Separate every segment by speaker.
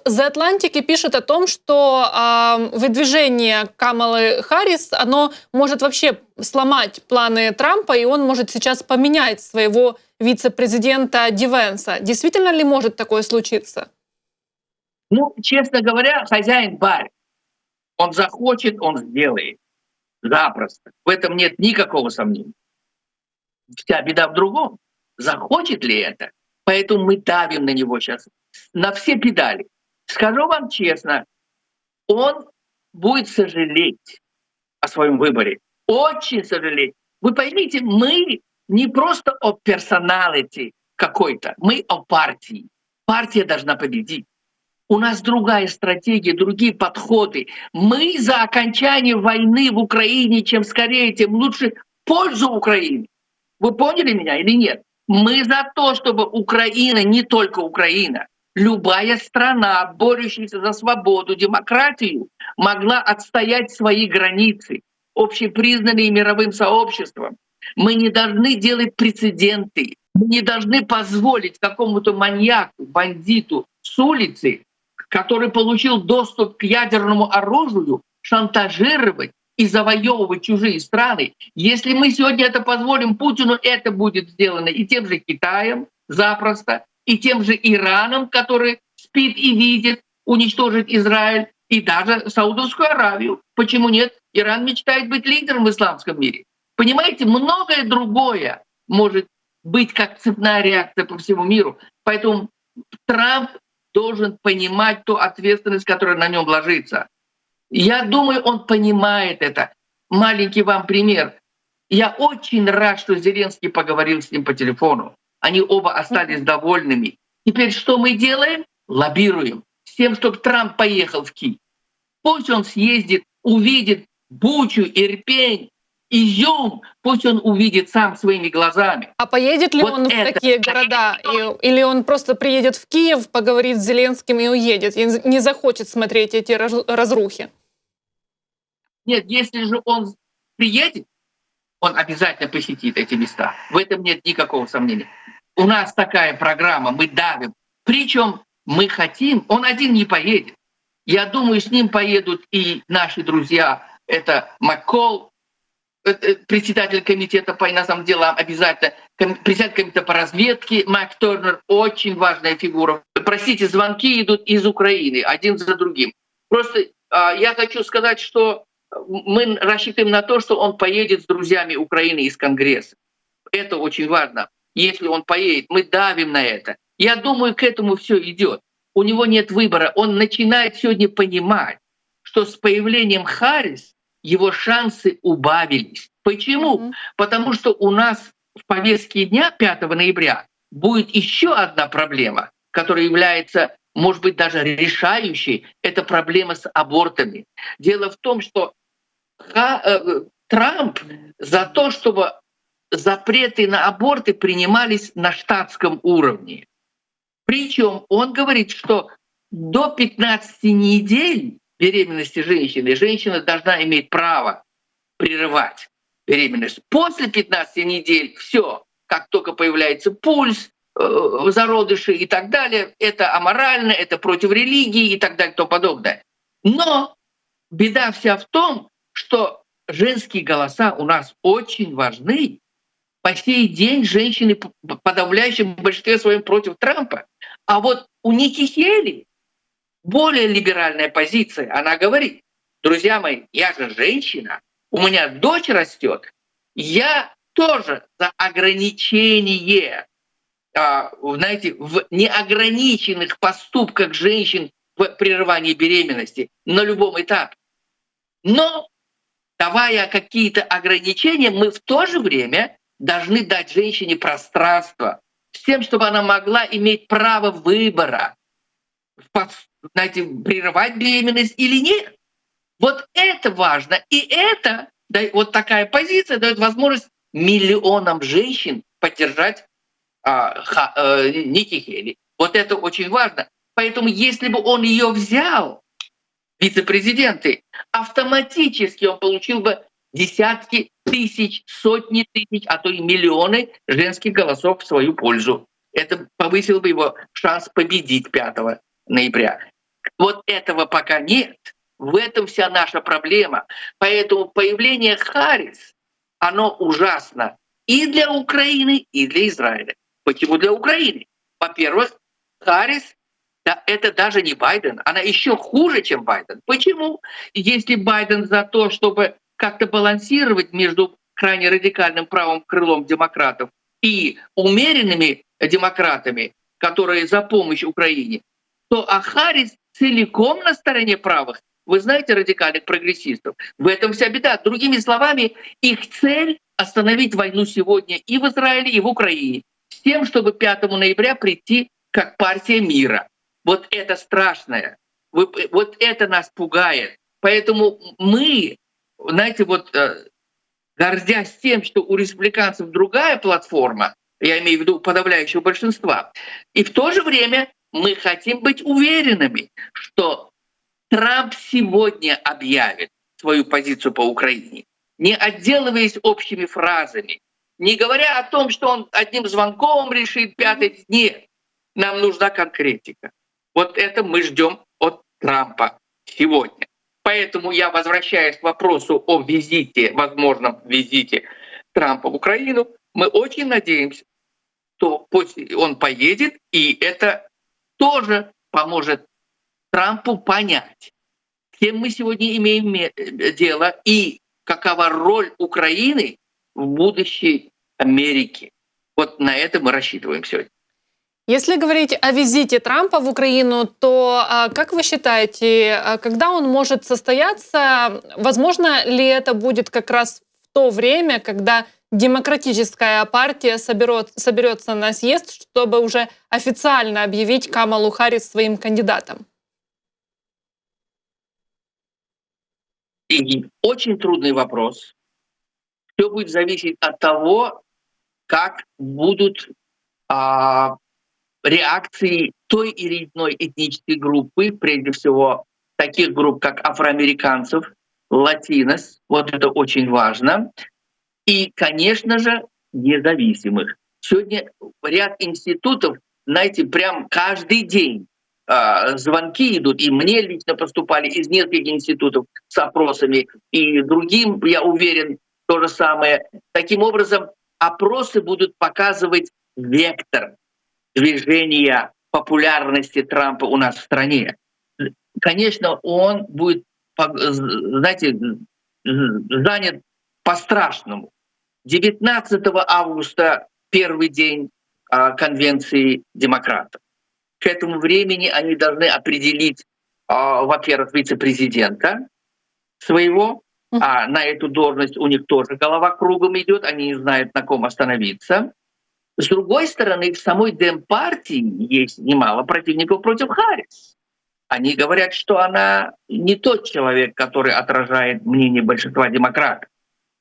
Speaker 1: The Atlantic пишет о том, что выдвижение Камалы Харрис, оно может вообще сломать планы Трампа, и он может сейчас поменять своего вице-президента Ди Венса. Действительно ли может такое случиться?
Speaker 2: Ну, честно говоря, хозяин барин. Он захочет, он сделает. Запросто. В этом нет никакого сомнения. Вся беда в другом. Захочет ли это? Поэтому мы давим на него сейчас. На все педали. Скажу вам честно, он будет сожалеть о своем выборе. Очень сожалеть. Вы поймите, мы не просто о персоналити какой-то, мы о партии. Партия должна победить. У нас другая стратегия, другие подходы. Мы за окончание войны в Украине, чем скорее, тем лучше, в пользу Украины. Вы поняли меня или нет? Мы за то, чтобы Украина, не только Украина, любая страна, борющаяся за свободу, демократию, могла отстоять свои границы, общепризнанные мировым сообществом. Мы не должны делать прецеденты, мы не должны позволить какому-то маньяку, бандиту с улицы, который получил доступ к ядерному оружию, шантажировать и завоевывать чужие страны. Если мы сегодня это позволим Путину, это будет сделано и тем же Китаем запросто, и тем же Ираном, который спит и видит уничтожить Израиль, и даже Саудовскую Аравию. Почему нет? Иран мечтает быть лидером в исламском мире. Понимаете, многое другое может быть как цепная реакция по всему миру. Поэтому Трамп должен понимать ту ответственность, которая на нем ложится. Я думаю, он понимает это. Маленький вам пример. Я очень рад, что Зеленский поговорил с ним по телефону. Они оба остались довольными. Теперь что мы делаем? Лоббируем. С тем, чтобы Трамп поехал в Киев. Пусть он съездит, увидит Бучу, Ирпень, Изюм. Пусть он увидит сам своими глазами.
Speaker 1: А поедет ли он в такие города? Или он просто приедет в Киев, поговорит с Зеленским и уедет? И не захочет смотреть эти разрухи?
Speaker 2: Нет, если же он приедет, он обязательно посетит эти места. В этом нет никакого сомнения. У нас такая программа, мы давим. Причем мы хотим, он один не поедет. Я думаю, с ним поедут и наши друзья. Это Маккол, председатель комитета по иностранным делам, обязательно. Председатель комитета по разведке Майк Тернер, очень важная фигура. Простите, звонки идут из Украины, один за другим. Просто я хочу сказать, что мы рассчитываем на то, что он поедет с друзьями Украины из Конгресса. Это очень важно. Если он поедет, мы давим на это. Я думаю, к этому все идет. У него нет выбора. Он начинает сегодня понимать, что с появлением Харрис его шансы убавились. Почему? Потому что у нас в повестке дня 5 ноября будет еще одна проблема, которая является, может быть, даже решающей. Это проблема с абортами. Дело в том, что Трамп за то, чтобы запреты на аборты принимались на штатском уровне. Причем он говорит, что до 15 недель беременности женщины женщина должна иметь право прерывать беременность. После 15 недель все, как только появляется пульс, зародыши и так далее, это аморально, это против религии и так далее и тому подобное. Но беда вся в том, что женские голоса у нас очень важны. По сей день женщины в подавляющем большинстве своем против Трампа. А вот у Ники Хейли более либеральная позиция. Она говорит: друзья мои, я же женщина, у меня дочь растет, я тоже за ограничение, знаете, в неограниченных поступках женщин в прерывании беременности на любом этапе. Но давая какие-то ограничения, мы в то же время должны дать женщине пространство с тем, чтобы она могла иметь право выбора, знаете, прерывать беременность или нет. Вот это важно. И это, вот такая позиция дает возможность миллионам женщин поддержать Ники Хейли. Вот это очень важно. Поэтому если бы он ее взял, вице-президенты, автоматически он получил бы десятки тысяч, сотни тысяч, а то и миллионы женских голосов в свою пользу. Это повысило бы его шанс победить 5 ноября. Вот этого пока нет. В этом вся наша проблема. Поэтому появление Харрис, оно ужасно и для Украины, и для Израиля. Почему для Украины? Во-первых, Харрис это даже не Байден, она еще хуже, чем Байден. Почему? Если Байден за то, чтобы как-то балансировать между крайне радикальным правым крылом демократов и умеренными демократами, которые за помощь Украине, то Харрис целиком на стороне правых. Вы знаете радикальных прогрессистов? В этом вся беда. Другими словами, их цель — остановить войну сегодня и в Израиле, и в Украине, с тем, чтобы 5 ноября прийти как партия мира. Вот это страшное. Вот это нас пугает. Поэтому мы, знаете, гордясь тем, что у республиканцев другая платформа, я имею в виду подавляющего большинства, и в то же время мы хотим быть уверенными, что Трамп сегодня объявит свою позицию по Украине, не отделываясь общими фразами, не говоря о том, что он одним звонком решит 5-й. Нет, нам нужна конкретика. Вот это мы ждем от Трампа сегодня. Поэтому я возвращаюсь к вопросу о визите, возможном визите Трампа в Украину. Мы очень надеемся, что он поедет, и это тоже поможет Трампу понять, с кем мы сегодня имеем дело и какова роль Украины в будущей Америке. Вот на это мы рассчитываем сегодня.
Speaker 1: Если говорить о визите Трампа в Украину, то как вы считаете, когда он может состояться? Возможно ли это будет как раз в то время, когда демократическая партия соберется на съезд, чтобы уже официально объявить Камалу Харрис своим кандидатом?
Speaker 2: И очень трудный вопрос. Все будет зависеть от того, как будут реакции той или иной этнической группы, прежде всего таких групп, как афроамериканцев, латинос, вот это очень важно, и, конечно же, независимых. Сегодня ряд институтов, знаете, прям каждый день звонки идут, и мне лично поступали из нескольких институтов с опросами, и другим, я уверен, то же самое. Таким образом, опросы будут показывать вектор движения популярности Трампа у нас в стране. Конечно, он будет, знаете, занят по-страшному. 19 августа первый день конвенции демократов. К этому времени они должны определить, во-первых, вице-президента своего, а на эту должность у них тоже голова кругом идет, они не знают, на ком остановиться. С другой стороны, в самой Демпартии есть немало противников против Харрис. Они говорят, что она не тот человек, который отражает мнение большинства демократов.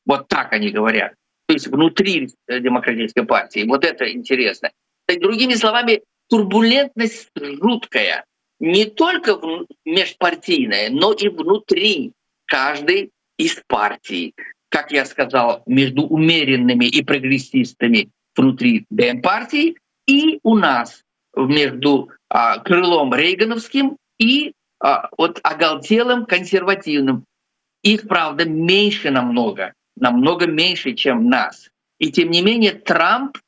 Speaker 2: Вот так они говорят. То есть внутри демократической партии. Вот это интересно. Другими словами, турбулентность жуткая. Не только межпартийная, но и внутри каждой из партий. Как я сказал, между умеренными и прогрессистами внутри Демпартии и у нас между крылом рейгановским и оголтелым консервативным. Их, правда, меньше намного меньше, чем нас. И тем не менее Трамп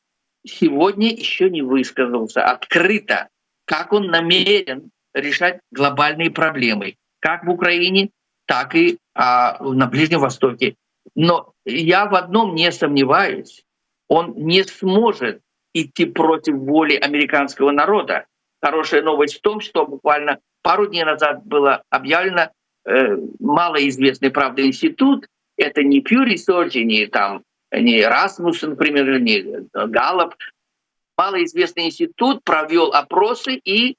Speaker 2: сегодня еще не высказался открыто, как он намерен решать глобальные проблемы, как в Украине, так и на Ближнем Востоке. Но я в одном не сомневаюсь. Он не сможет идти против воли американского народа. Хорошая новость в том, что буквально пару дней назад было объявлено малоизвестный, правда, институт. Это не Pew Research, не Rasmussen, например, не Gallup. Малоизвестный институт провел опросы и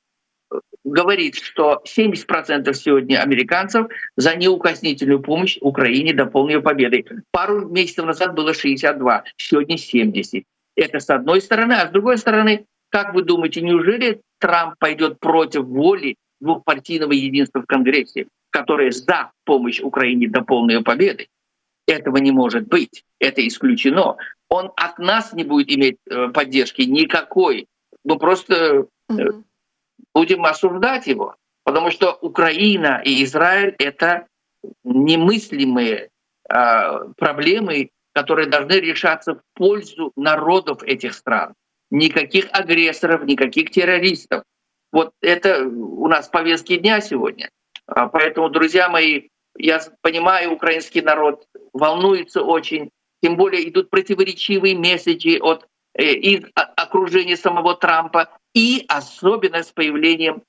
Speaker 2: говорит, что 70% сегодня американцев за неукоснительную помощь Украине до полной победы. Пару месяцев назад было 62, сегодня 70. Это с одной стороны. А с другой стороны, как вы думаете, неужели Трамп пойдет против воли двухпартийного единства в Конгрессе, которое за помощь Украине до полной победы? Этого не может быть. Это исключено. Он от нас не будет иметь поддержки никакой. Мы просто будем осуждать его. Потому что Украина и Израиль — это немыслимые проблемы, которые должны решаться в пользу народов этих стран. Никаких агрессоров, никаких террористов. Вот это у нас в повестке дня сегодня. Поэтому, друзья мои, я понимаю, украинский народ волнуется очень, тем более идут противоречивые месседжи из окружения самого Трампа, и особенно с появлением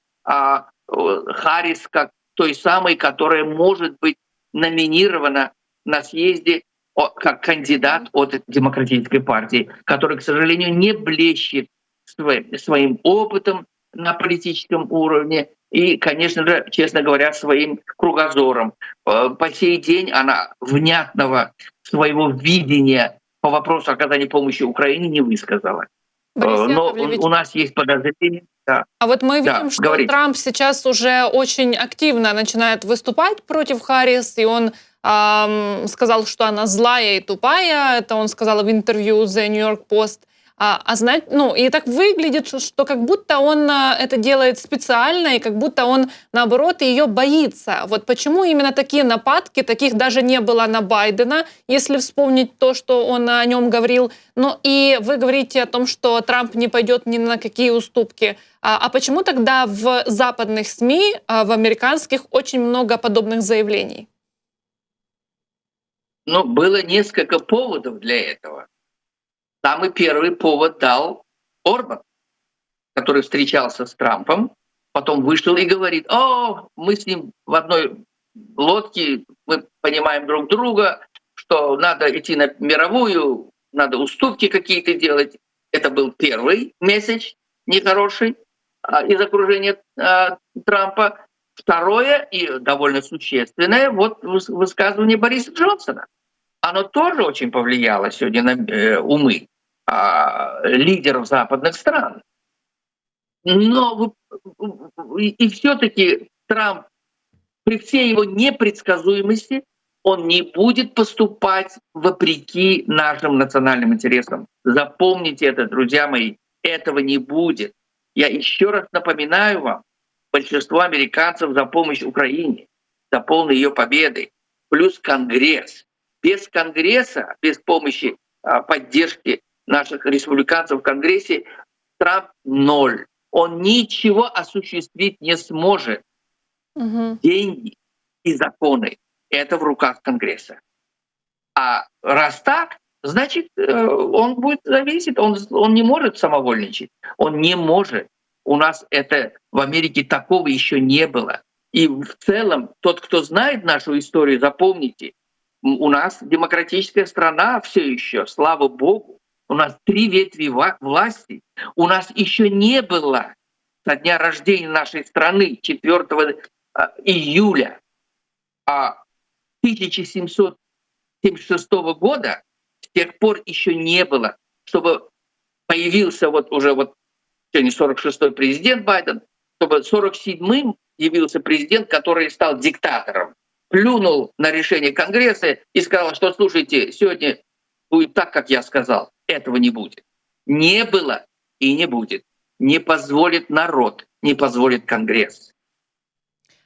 Speaker 2: Харрис как той самой, которая может быть номинирована на съезде как кандидат от Демократической партии, который, к сожалению, не блещет своим опытом на политическом уровне и, конечно же, честно говоря, своим кругозором. По сей день она внятного своего видения по вопросу оказания помощи Украине не высказала.
Speaker 1: Борис
Speaker 2: Но
Speaker 1: Яковлевич,
Speaker 2: у нас есть подозрение. Да.
Speaker 1: а вот мы видим, что
Speaker 2: говорите.
Speaker 1: Трамп сейчас уже очень активно начинает выступать против Харрис, и он сказал, что она злая и тупая. Это он сказал в интервью The New York Post. И так выглядит, что как будто он это делает специально, и как будто он, наоборот, ее боится. Вот почему именно такие нападки, таких даже не было на Байдена, если вспомнить то, что он о нем говорил. Ну и вы говорите о том, что Трамп не пойдет ни на какие уступки. А почему тогда в западных СМИ, в американских, очень много подобных заявлений?
Speaker 2: Ну, было несколько поводов для этого. Самый первый повод дал Орбан, который встречался с Трампом, потом вышел и говорит: «О, мы с ним в одной лодке, мы понимаем друг друга, что надо идти на мировую, надо уступки какие-то делать». Это был первый месседж нехороший из окружения Трампа. Второе и довольно существенное вот высказывание Бориса Джонсона. Оно тоже очень повлияло сегодня на умы лидеров западных стран. Но и все-таки Трамп, при всей его непредсказуемости, он не будет поступать вопреки нашим национальным интересам. Запомните это, друзья мои, этого не будет. Я еще раз напоминаю вам, большинство американцев за помощь Украине, за полной ее победой, плюс Конгресс. Без Конгресса, без помощи, поддержки наших республиканцев в Конгрессе Трамп ноль. Он ничего осуществить не сможет. Деньги и законы — это в руках Конгресса. А раз так, значит, он будет зависеть, он не может самовольничать. Он не может. У нас это в Америке такого еще не было. И в целом, тот, кто знает нашу историю, запомните, у нас демократическая страна все еще, слава богу. У нас 3 ветви власти. У нас еще не было со дня рождения нашей страны 4 июля 1776 года, с тех пор еще не было, чтобы появился сегодня 46-й президент Байден, чтобы 47-м явился президент, который стал диктатором, плюнул на решение Конгресса и сказал, что, слушайте, сегодня будет так, как я сказал. Этого не будет. Не было и не будет. Не позволит народ, не позволит Конгресс.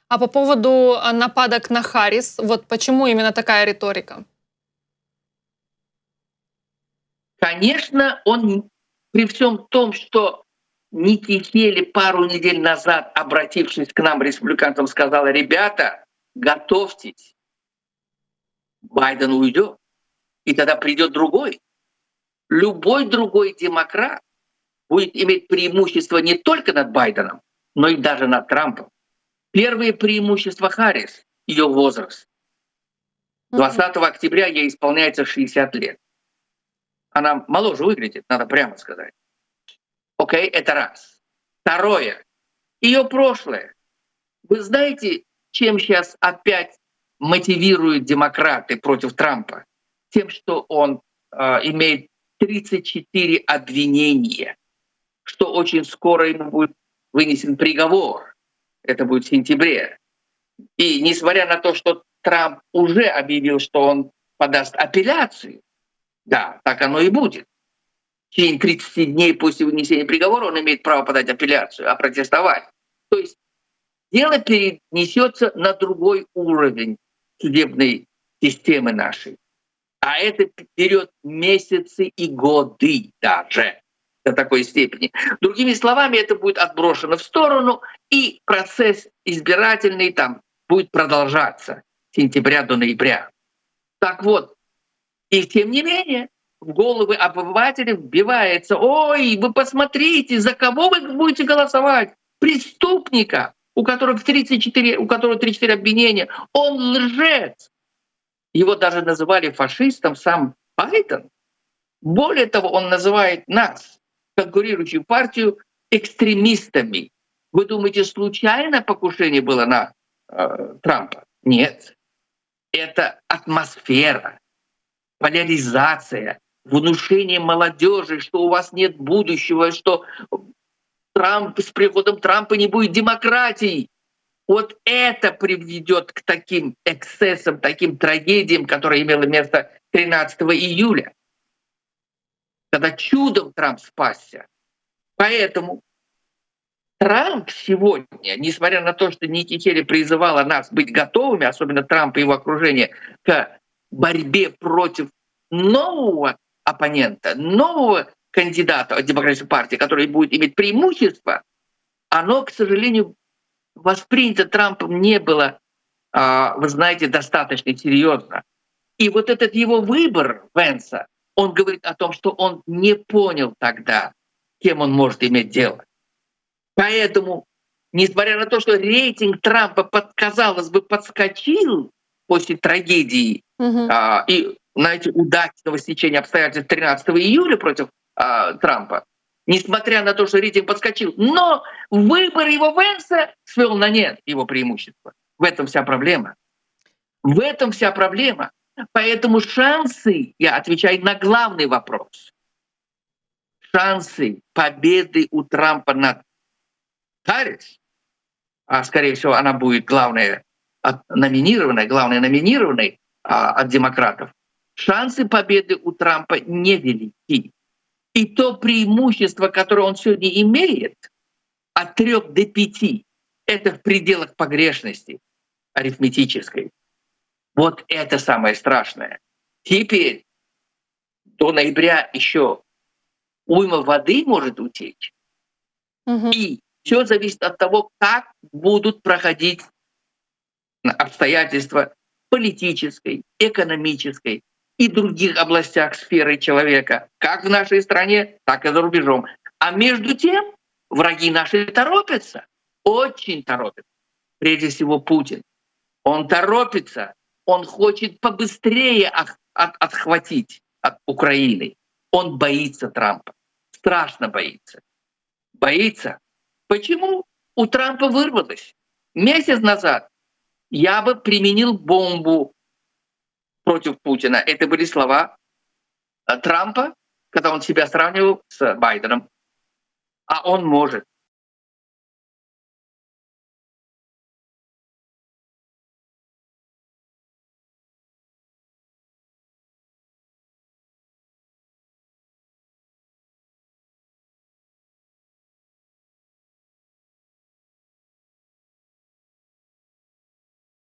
Speaker 1: А по поводу нападок на Харрис, вот почему именно такая риторика?
Speaker 2: Конечно, он при всем том, что Ники Хейли пару недель назад, обратившись к нам, республиканцам, сказала: ребята, готовьтесь, Байден уйдет, и тогда придет другой. Любой другой демократ будет иметь преимущество не только над Байденом, но и даже над Трампом. Первое преимущество Харрис — ее возраст. 20 октября ей исполняется 60 лет. Она моложе выглядит, надо прямо сказать. Окей, это раз. Второе. Ее прошлое. Вы знаете, чем сейчас опять мотивируют демократы против Трампа? Тем, что он имеет 34 обвинения, что очень скоро ему будет вынесен приговор. Это будет в сентябре. И несмотря на то, что Трамп уже объявил, что он подаст апелляцию, да, так оно и будет. В течение 30 дней после вынесения приговора он имеет право подать апелляцию, опротестовать. То есть дело перенесется на другой уровень судебной системы нашей. А это берет месяцы и годы даже до такой степени. Другими словами, это будет отброшено в сторону, и процесс избирательный там будет продолжаться с сентября до ноября. Так вот, и тем не менее, в головы обывателей вбивается: ой, вы посмотрите, за кого вы будете голосовать? Преступника, у которого 34 обвинения, он лжец. Его даже называли фашистом сам Байден. Более того, он называет нас, конкурирующую партию, экстремистами. Вы думаете, случайно покушение было на Трампа? Нет. Это атмосфера, поляризация, внушение молодежи, что у вас нет будущего, что с приходом Трампа не будет демократии. Вот это приведет к таким эксцессам, таким трагедиям, которые имело место 13 июля, когда чудом Трамп спасся. Поэтому Трамп сегодня, несмотря на то, что Ники Хейли призывала нас быть готовыми, особенно Трамп и его окружение, к борьбе против нового оппонента, нового кандидата от Демократической партии, который будет иметь преимущество, оно, к сожалению, воспринято Трампом не было, вы знаете, достаточно серьезно. И вот этот его выбор Венса, он говорит о том, что он не понял тогда, кем он может иметь дело. Поэтому, несмотря на то, что рейтинг Трампа, казалось бы, подскочил после трагедии и, знаете, удачного стечения обстоятельств 13 июля против Трампа, несмотря на то, что рейтинг подскочил, но выбор его Венса свел на нет его преимущество. В этом вся проблема. В этом вся проблема. Поэтому шансы, я отвечаю на главный вопрос, шансы победы у Трампа над Харрис, а скорее всего она будет главной номинированной от демократов, шансы победы у Трампа невелики. И то преимущество, которое он сегодня имеет, от 3 до 5, это в пределах погрешности арифметической. Вот это самое страшное. Теперь до ноября еще уйма воды может утечь. И все зависит от того, как будут проходить обстоятельства политической, экономической и других областях сферы человека, как в нашей стране, так и за рубежом. А между тем враги наши торопятся, очень торопятся. Прежде всего Путин. Он торопится, он хочет побыстрее отхватить от Украины. Он боится Трампа, страшно боится. Боится. Почему? У Трампа вырвалось. Месяц назад я бы применил бомбу против Путина. Это были слова Трампа, когда он себя сравнивал с Байденом. А он может.